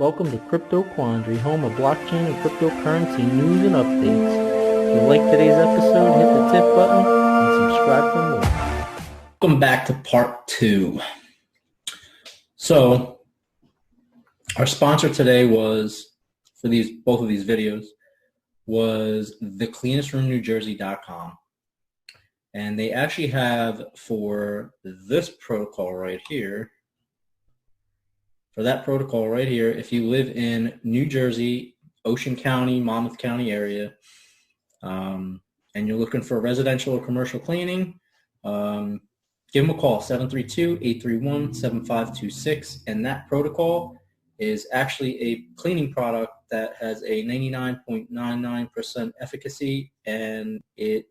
Welcome to Crypto Quandary, home of blockchain and cryptocurrency news and updates. If you like today's episode, hit the tip button and subscribe for more. Welcome back to part 2. So, our sponsor today was, for both of these videos, was thecleanestRoomNewJersey.com. And they actually have, for this protocol right here, if you live in New Jersey, Ocean County, Monmouth County area, and you're looking for residential or commercial cleaning, give them a call, 732-831-7526. And that protocol is actually a cleaning product that has a 99.99% efficacy, and it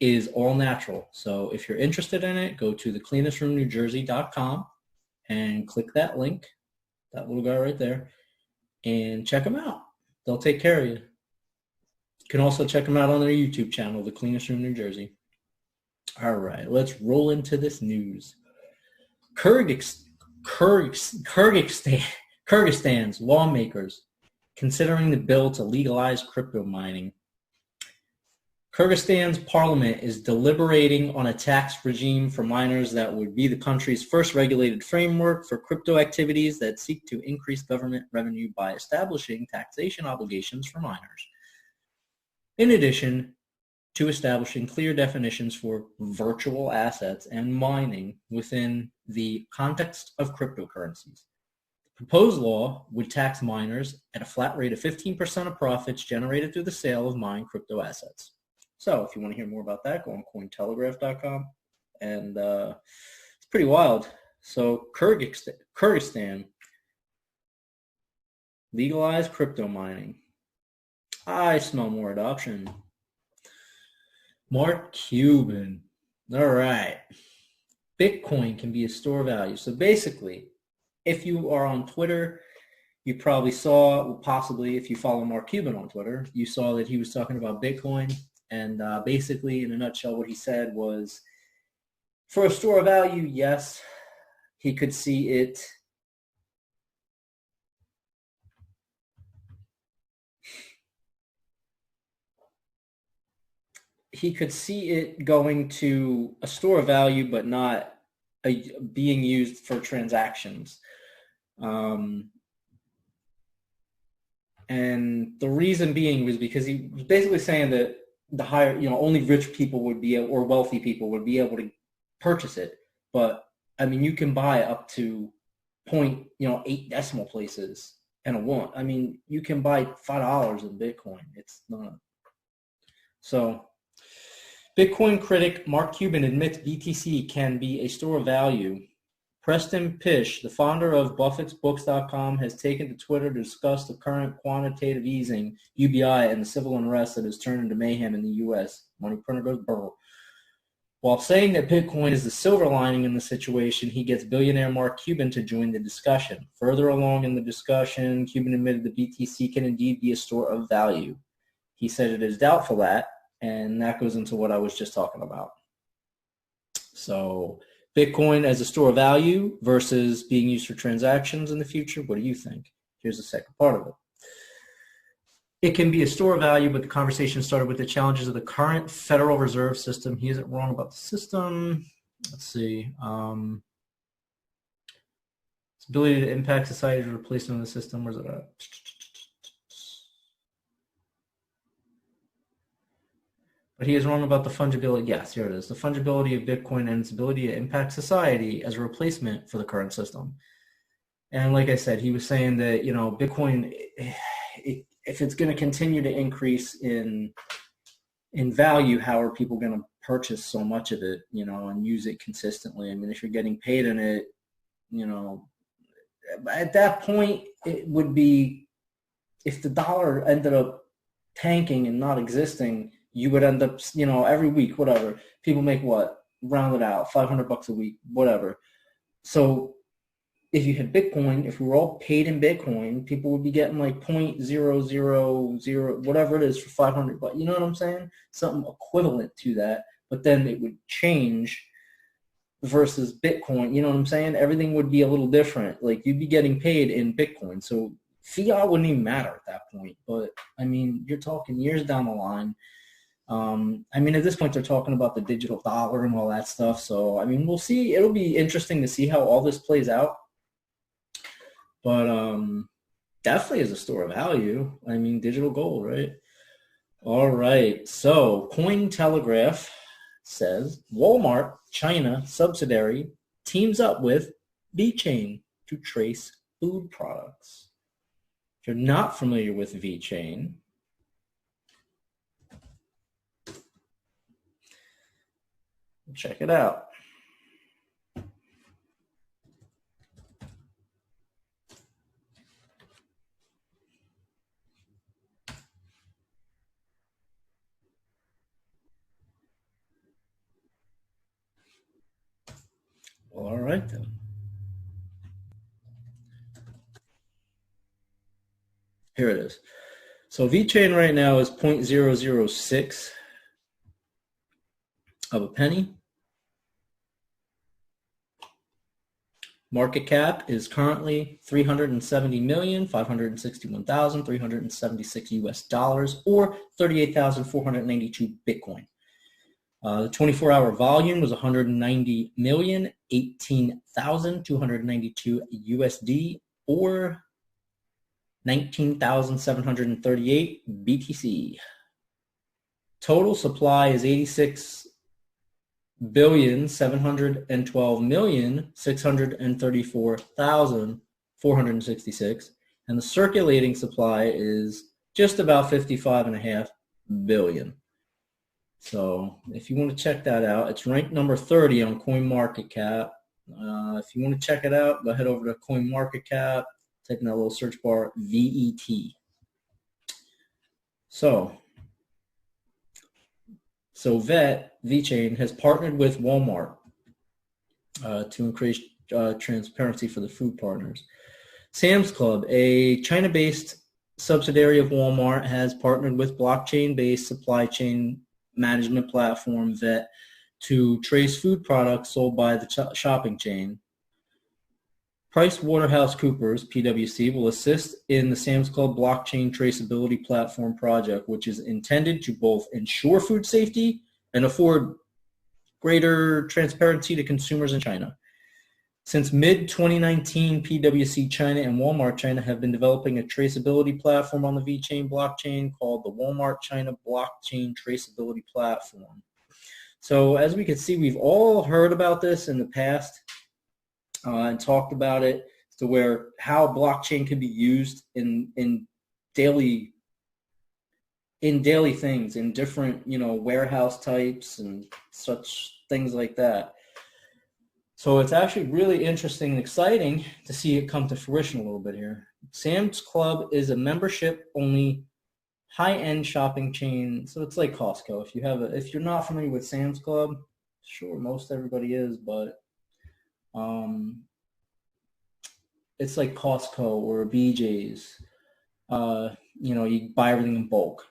is all natural. So if you're interested in it, go to thecleanestRoomNewJersey.com and click that link, that little guy right there, and check them out. They'll take care of you. You can also check them out on their YouTube channel, The Cleanest Room New Jersey. All right, let's roll into this news. Kyrgyzstan's lawmakers considering the bill to legalize crypto mining. Kyrgyzstan's parliament is deliberating on a tax regime for miners that would be the country's first regulated framework for crypto activities that seek to increase government revenue by establishing taxation obligations for miners, in addition to establishing clear definitions for virtual assets and mining within the context of cryptocurrencies. The proposed law would tax miners at a flat rate of 15% of profits generated through the sale of mined crypto assets. So if you want to hear more about that, go on Cointelegraph.com. And it's pretty wild. So Kyrgyzstan legalized crypto mining. I smell more adoption. Mark Cuban. All right. Bitcoin can be a store of value. So basically, if you are on Twitter, you probably saw, possibly if you follow Mark Cuban on Twitter, you saw that he was talking about Bitcoin. And basically, in a nutshell, what he said was, for a store of value, yes, he could see it. He could see it going to a store of value, but not being used for transactions. And the reason being was because he was basically saying that the higher, only rich people would be able, or wealthy people would be able to purchase it. But I mean, you can buy up to 8 decimal places and a one. I mean, you can buy $5 in Bitcoin. It's not. So Bitcoin critic Mark Cuban admits BTC can be a store of value. Preston Pish, the founder of Buffett'sBooks.com, has taken to Twitter to discuss the current quantitative easing, UBI, and the civil unrest that has turned into mayhem in the U.S. Money printer goes brr. While saying that Bitcoin is the silver lining in the situation, he gets billionaire Mark Cuban to join the discussion. Further along in the discussion, Cuban admitted the BTC can indeed be a store of value. He said it is doubtful that, and that goes into what I was just talking about. So Bitcoin as a store of value versus being used for transactions in the future, what do you think? Here's the second part of it. It can be a store of value, but the conversation started with the challenges of the current Federal Reserve System. He isn't wrong about the system. Let's see. Its ability to impact society's replacement of the system. Where's it at? But he is wrong about the fungibility. Yes, here it is. The fungibility of Bitcoin and its ability to impact society as a replacement for the current system. And like I said, he was saying that, Bitcoin, if it's going to continue to increase in value, how are people going to purchase so much of it, and use it consistently? I mean, if you're getting paid in it, at that point, it would be, if the dollar ended up tanking and not existing, you would end up, every week, whatever, people make what? Round it out, $500 a week, whatever. So if you had Bitcoin, if we were all paid in Bitcoin, people would be getting like 0.000, whatever it is, for $500. You know what I'm saying? Something equivalent to that. But then it would change versus Bitcoin. You know what I'm saying? Everything would be a little different. Like, you'd be getting paid in Bitcoin. So fiat wouldn't even matter at that point. But, I mean, you're talking years down the line. I mean, at this point, they're talking about the digital dollar and all that stuff. So, I mean, we'll see. It'll be interesting to see how all this plays out. But definitely is a store of value. I mean, digital gold, right? All right. So, Cointelegraph says Walmart China subsidiary teams up with VeChain to trace food products. If you're not familiar with VeChain, check it out. All right, then. Here it is. So VeChain right now is 0.006 of a penny. Market cap is currently $370,561,376 US dollars, or 38,492 Bitcoin. The 24-hour volume was 190,018,292 USD, or 19,738 BTC. Total supply is 86,712,634,466, and the circulating supply is just about 55.5 billion. So if you want to check that out, it's ranked number 30 on CoinMarketCap. If you want to check it out, go head over to CoinMarketCap, type in that little search bar, VET. So VeChain has partnered with Walmart to increase transparency for the food partners. Sam's Club, a China-based subsidiary of Walmart, has partnered with blockchain-based supply chain management platform VET to trace food products sold by the shopping chain. PricewaterhouseCoopers, PwC, will assist in the Sam's Club blockchain traceability platform project, which is intended to both ensure food safety and afford greater transparency to consumers in China. Since mid-2019, PwC China and Walmart China have been developing a traceability platform on the VeChain blockchain called the Walmart China Blockchain Traceability Platform. So as we can see, we've all heard about this in the past and talked about it to where how blockchain can be used in daily things, in different, warehouse types and such things like that. So it's actually really interesting and exciting to see it come to fruition a little bit here. Sam's Club is a membership-only high-end shopping chain. So it's like Costco. If you're not familiar with Sam's Club, sure, most everybody is, but it's like Costco or BJ's. You buy everything in bulk.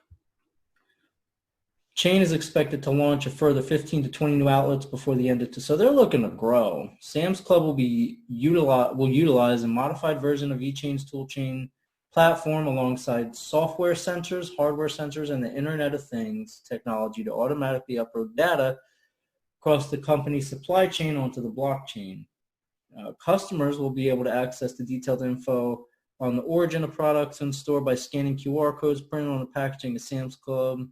Chain is expected to launch a further 15 to 20 new outlets before the end of so they're looking to grow. Sam's Club will utilize a modified version of VeChain's toolchain platform alongside software sensors, hardware sensors, and the Internet of Things technology to automatically upload data across the company's supply chain onto the blockchain. Customers will be able to access the detailed info on the origin of products in store by scanning QR codes printed on the packaging of Sam's Club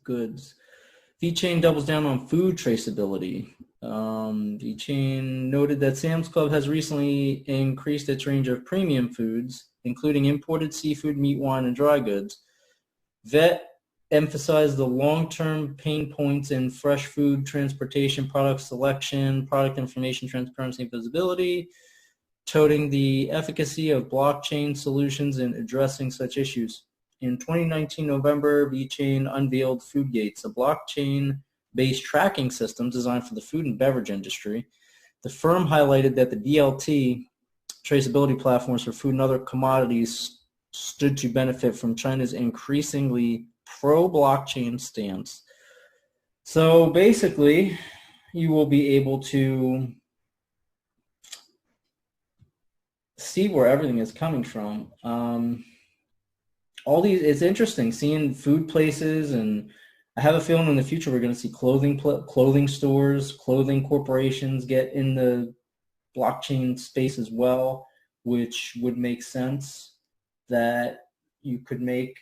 goods. VeChain doubles down on food traceability. VeChain noted that Sam's Club has recently increased its range of premium foods, including imported seafood, meat, wine, and dry goods. VET emphasized the long-term pain points in fresh food transportation, product selection, product information transparency, and visibility, touting the efficacy of blockchain solutions in addressing such issues. In 2019 November, VeChain unveiled FoodGates, a blockchain-based tracking system designed for the food and beverage industry. The firm highlighted that the DLT traceability platforms for food and other commodities stood to benefit from China's increasingly pro-blockchain stance. So basically, you will be able to see where everything is coming from. All these, it's interesting seeing food places, and I have a feeling in the future we're going to see clothing stores, clothing corporations get in the blockchain space as well, which would make sense that you could make,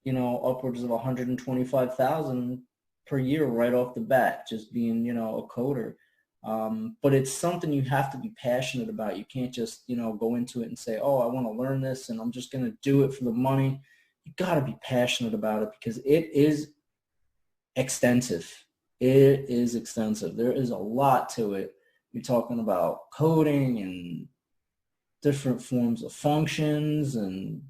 upwards of 125,000 per year right off the bat, just being, a coder. But it's something you have to be passionate about. You can't just, go into it and say, oh, I want to learn this and I'm just going to do it for the money. You got to be passionate about it because it is extensive. It is extensive. There is a lot to it. You're talking about coding and different forms of functions, and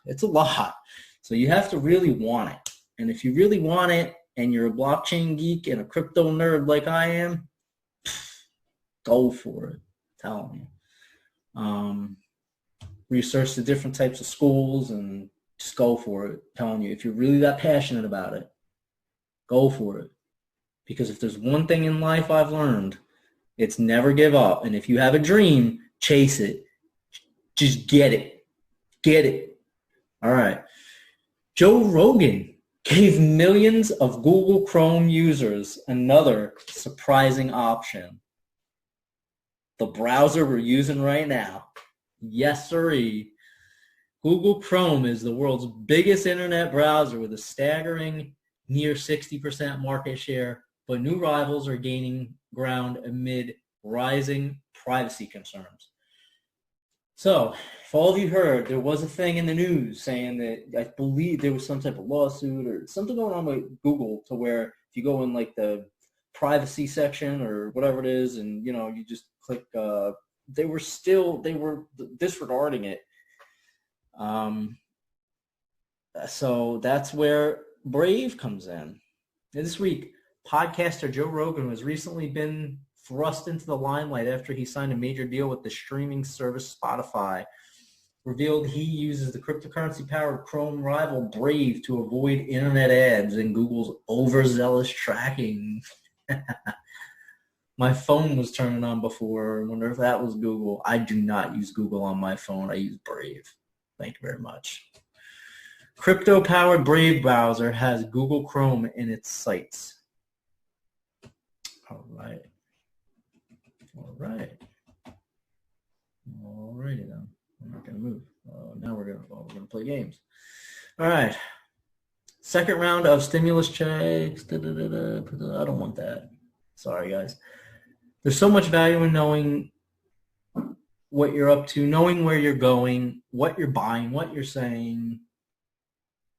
it's a lot. So you have to really want it. And if you really want it and you're a blockchain geek and a crypto nerd like I am, go for it. I'm telling you. Research the different types of schools and just go for it. I'm telling you, if you're really that passionate about it, go for it. Because if there's one thing in life I've learned, it's never give up. And if you have a dream, chase it. Just get it. Get it. All right. Joe Rogan gave millions of Google Chrome users another surprising option. The browser we're using right now. Yes, sirree. Google Chrome is the world's biggest internet browser with a staggering near 60% market share, but new rivals are gaining ground amid rising privacy concerns. So, if all of you heard, there was a thing in the news saying that I believe there was some type of lawsuit or something going on with Google to where if you go in like the privacy section or whatever it is and, you just click, they were disregarding it. So that's where Brave comes in. And this week, podcaster Joe Rogan has recently been thrust into the limelight after he signed a major deal with the streaming service Spotify. Revealed he uses the cryptocurrency-powered Chrome rival Brave to avoid internet ads and Google's overzealous tracking. My phone was turning on before. I wonder if that was Google. I do not use Google on my phone. I use Brave. Thank you very much. Crypto-powered Brave browser has Google Chrome in its sights. All right. Alrighty then. I'm not gonna move. Now we're gonna play games. All right. Second round of stimulus checks. I don't want that. Sorry, guys. There's so much value in knowing what you're up to, knowing where you're going, what you're buying, what you're saying.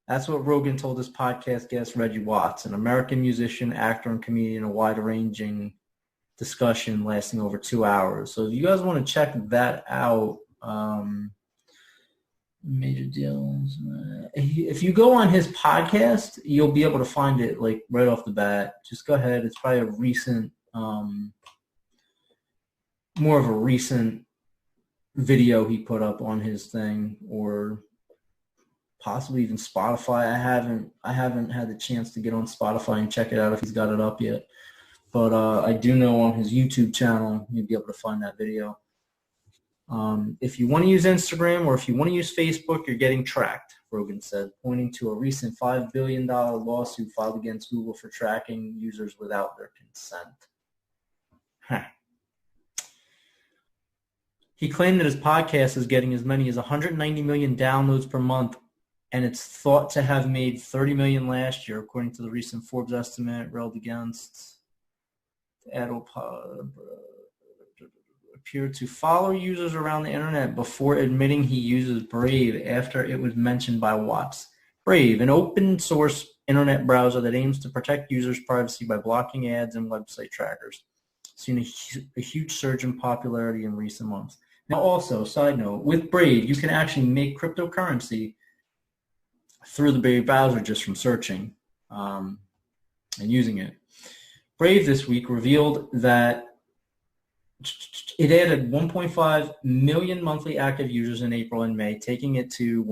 That's what Rogan told his podcast guest Reggie Watts, an American musician, actor, and comedian, a wide-ranging discussion lasting over 2 hours. So if you guys want to check that out, major deals. If you go on his podcast, you'll be able to find it like right off the bat. Just go ahead. It's probably a recent, more of a recent video he put up on his thing, or possibly even Spotify. I haven't had the chance to get on Spotify and check it out if he's got it up yet. But I do know on his YouTube channel, you'll be able to find that video. If you want to use Instagram or if you want to use Facebook, you're getting tracked, Rogan said, pointing to a recent $5 billion lawsuit filed against Google for tracking users without their consent. He claimed that his podcast is getting as many as 190 million downloads per month, and it's thought to have made 30 million last year, according to the recent Forbes estimate railed against AdOpod. Appeared to follow users around the internet before admitting he uses Brave after it was mentioned by Watts. Brave, an open-source internet browser that aims to protect users' privacy by blocking ads and website trackers, seen a huge surge in popularity in recent months. Now also, side note, with Brave, you can actually make cryptocurrency through the Brave browser just from searching and using it. Brave this week revealed that it added 1.5 million monthly active users in April and May, taking it to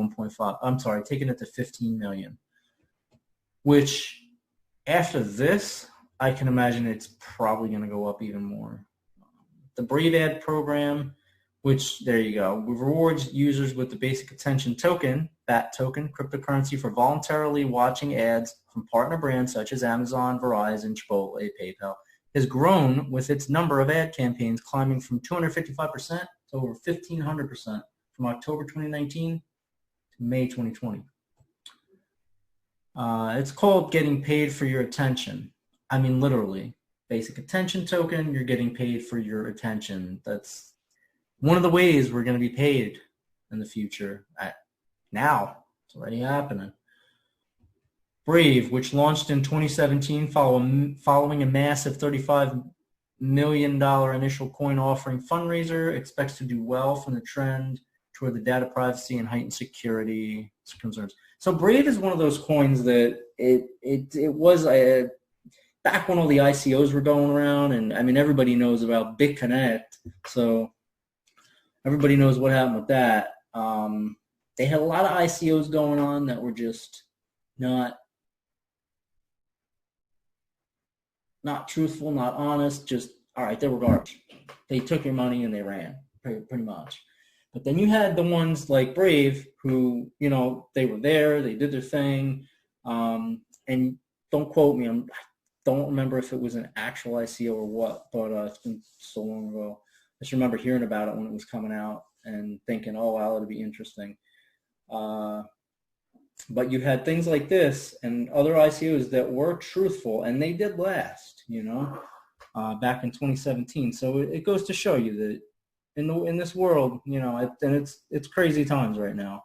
15 million. Which, after this, I can imagine it's probably going to go up even more. The Brave ad program, which, there you go, rewards users with the basic attention token, BAT token, cryptocurrency for voluntarily watching ads from partner brands such as Amazon, Verizon, Chipotle, PayPal, has grown with its number of ad campaigns climbing from 255% to over 1,500% from October 2019 to May 2020. It's called getting paid for your attention. I mean, literally. Basic attention token, you're getting paid for your attention. That's one of the ways we're going to be paid in the future. Now, it's already happening. Brave, which launched in 2017 following a massive $35 million initial coin offering fundraiser, expects to do well from the trend toward the data privacy and heightened security concerns. So Brave is one of those coins that it was back when all the ICOs were going around, and I mean everybody knows about BitConnect, so everybody knows what happened with that. They had a lot of ICOs going on that were just not truthful, not honest, just, all right, they were garbage. They took your money and they ran, pretty much. But then you had the ones like Brave who, they were there, they did their thing, and don't quote me, I don't remember if it was an actual ICO or what, but it's been so long ago. I just remember hearing about it when it was coming out and thinking, oh, wow, it'll be interesting. But you had things like this and other ICOs that were truthful, and they did last, back in 2017. So it goes to show you that in this world, and it's crazy times right now.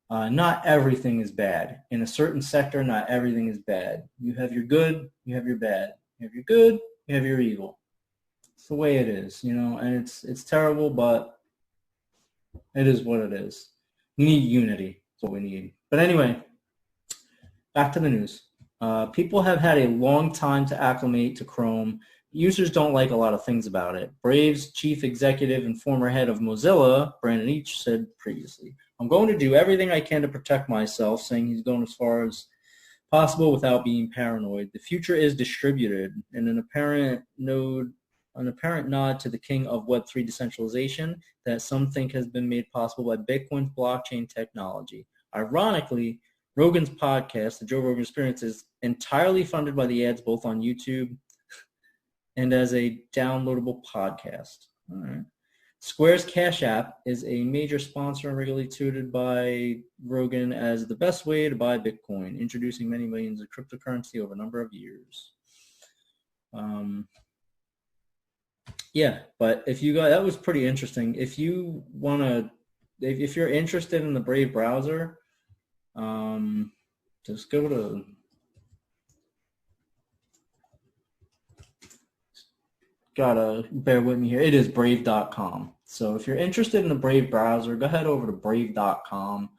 Not everything is bad. In a certain sector, not everything is bad. You have your good, you have your bad. You have your good, you have your evil. It's the way it is, and it's terrible, but it is what it is. We need unity. That's what we need. But anyway, back to the news. People have had a long time to acclimate to Chrome. Users don't like a lot of things about it. Brave's chief executive and former head of Mozilla, Brandon Each, said previously, "I'm going to do everything I can to protect myself," saying he's going as far as possible without being paranoid. The future is distributed, and an apparent nod to the king of Web3 decentralization that some think has been made possible by Bitcoin's blockchain technology. Ironically, Rogan's podcast, The Joe Rogan Experience, is entirely funded by the ads both on YouTube and as a downloadable podcast. All right. Square's Cash App is a major sponsor and regularly touted by Rogan as the best way to buy Bitcoin, introducing many millions of cryptocurrency over a number of years. Yeah, but that was pretty interesting. If you if you're interested in the Brave browser, just go to gotta bear with me here. It is brave.com. So if you're interested in the Brave browser, go head over to brave.com.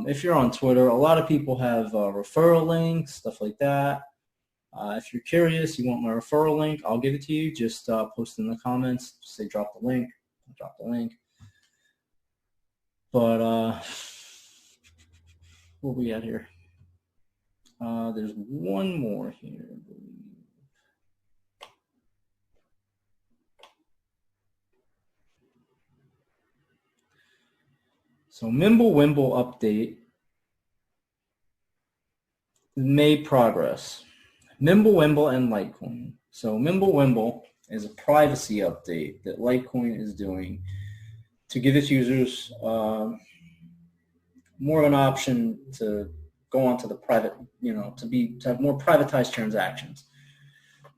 If you're on Twitter, a lot of people have referral links, stuff like that. If you're curious, you want my referral link, I'll give it to you. Just post in the comments. Just say drop the link. I'll drop the link. But what we at here? There's one more here, I believe. So Mimblewimble update made progress. Mimblewimble and Litecoin. So Mimblewimble is a privacy update that Litecoin is doing to give its users more of an option to go onto the private, to have more privatized transactions.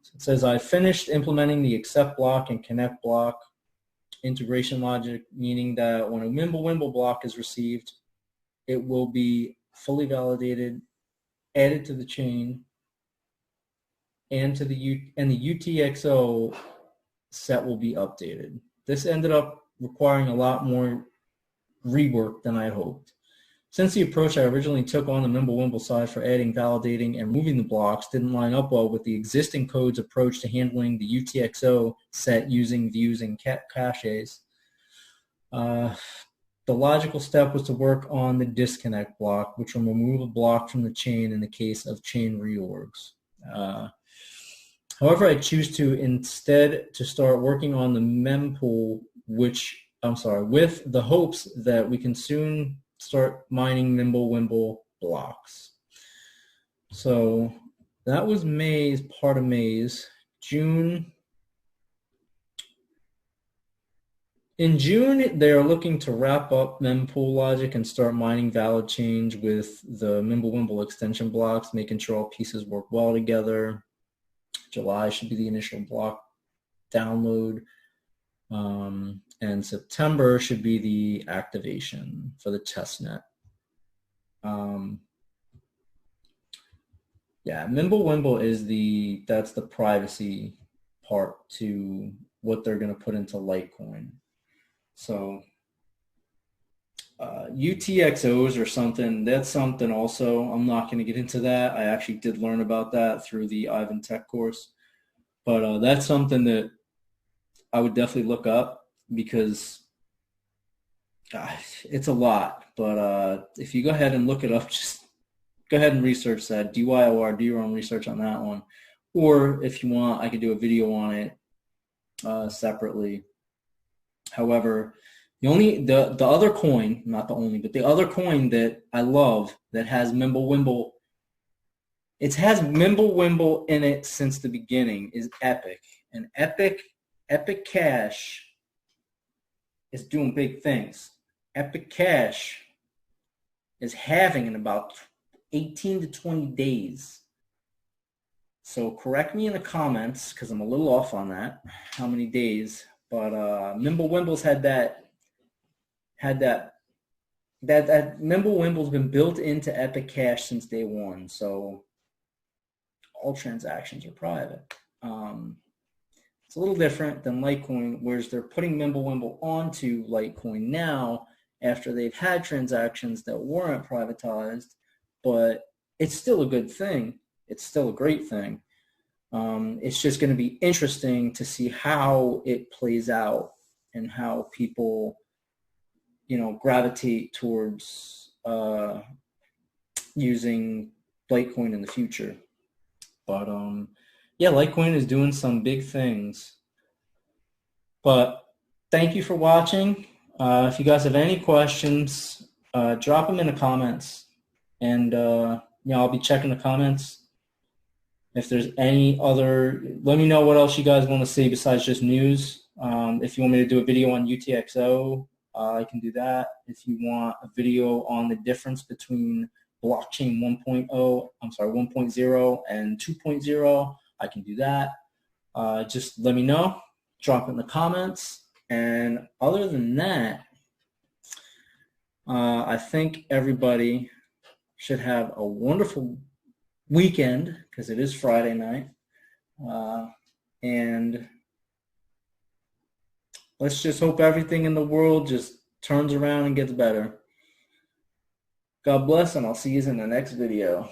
So it says, I finished implementing the accept block and connect block integration logic, meaning that when a Mimblewimble block is received, it will be fully validated, added to the chain, and the UTXO set will be updated. This ended up requiring a lot more rework than I had hoped. Since the approach I originally took on the Mimblewimble side for adding, validating, and moving the blocks didn't line up well with the existing code's approach to handling the UTXO set using views and caches, the logical step was to work on the disconnect block, which will remove a block from the chain in the case of chain reorgs. However, I choose to instead to start working on the mempool, with the hopes that we can soon start mining Mimblewimble blocks. So that was part of May's. In June, they are looking to wrap up mempool logic and start mining valid change with the Mimblewimble extension blocks, making sure all pieces work well together. July should be the initial block download. And September should be the activation for the testnet. Yeah, Mimblewimble that's the privacy part to what they're going to put into Litecoin. So UTXOs or something, that's something also. I'm not going to get into that. I actually did learn about that through the Ivan Tech course. But that's something that I would definitely look up because it's a lot. But if you go ahead and look it up, just go ahead and research that. DYOR, do your own research on that one. Or if you want, I could do a video on it separately. However, the other coin, not the only, but the other coin that I love that has Mimblewimble, it has Mimblewimble in it since the beginning, is Epic. And Epic Cash is doing big things. Epic Cash is halving in about 18 to 20 days. So correct me in the comments because I'm a little off on that, how many days. But Mimblewimble's had that Mimblewimble's been built into Epic Cash since day one. So all transactions are private. It's a little different than Litecoin, whereas they're putting Mimblewimble onto Litecoin now after they've had transactions that weren't privatized, but it's still a good thing. It's still a great thing. It's just going to be interesting to see how it plays out and how people, gravitate towards using Litecoin in the future. But yeah, Litecoin is doing some big things. But thank you for watching. If you guys have any questions, drop them in the comments, and I'll be checking the comments. If there's any other, let me know what else you guys want to see besides just news. If you want me to do a video on UTXO, I can do that. If you want a video on the difference between blockchain 1.0 and 2.0, I can do that. Just let me know. Drop it in the comments. And other than that, I think everybody should have a wonderful weekend because it is Friday night. And let's just hope everything in the world just turns around and gets better. God bless, and I'll see you in the next video.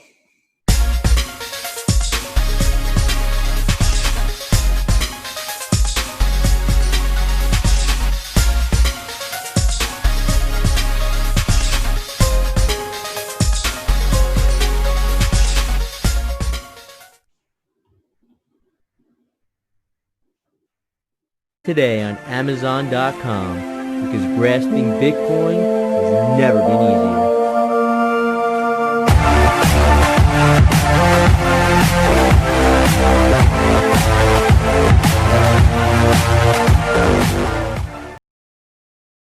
Today on Amazon.com, because grasping Bitcoin has never been easier.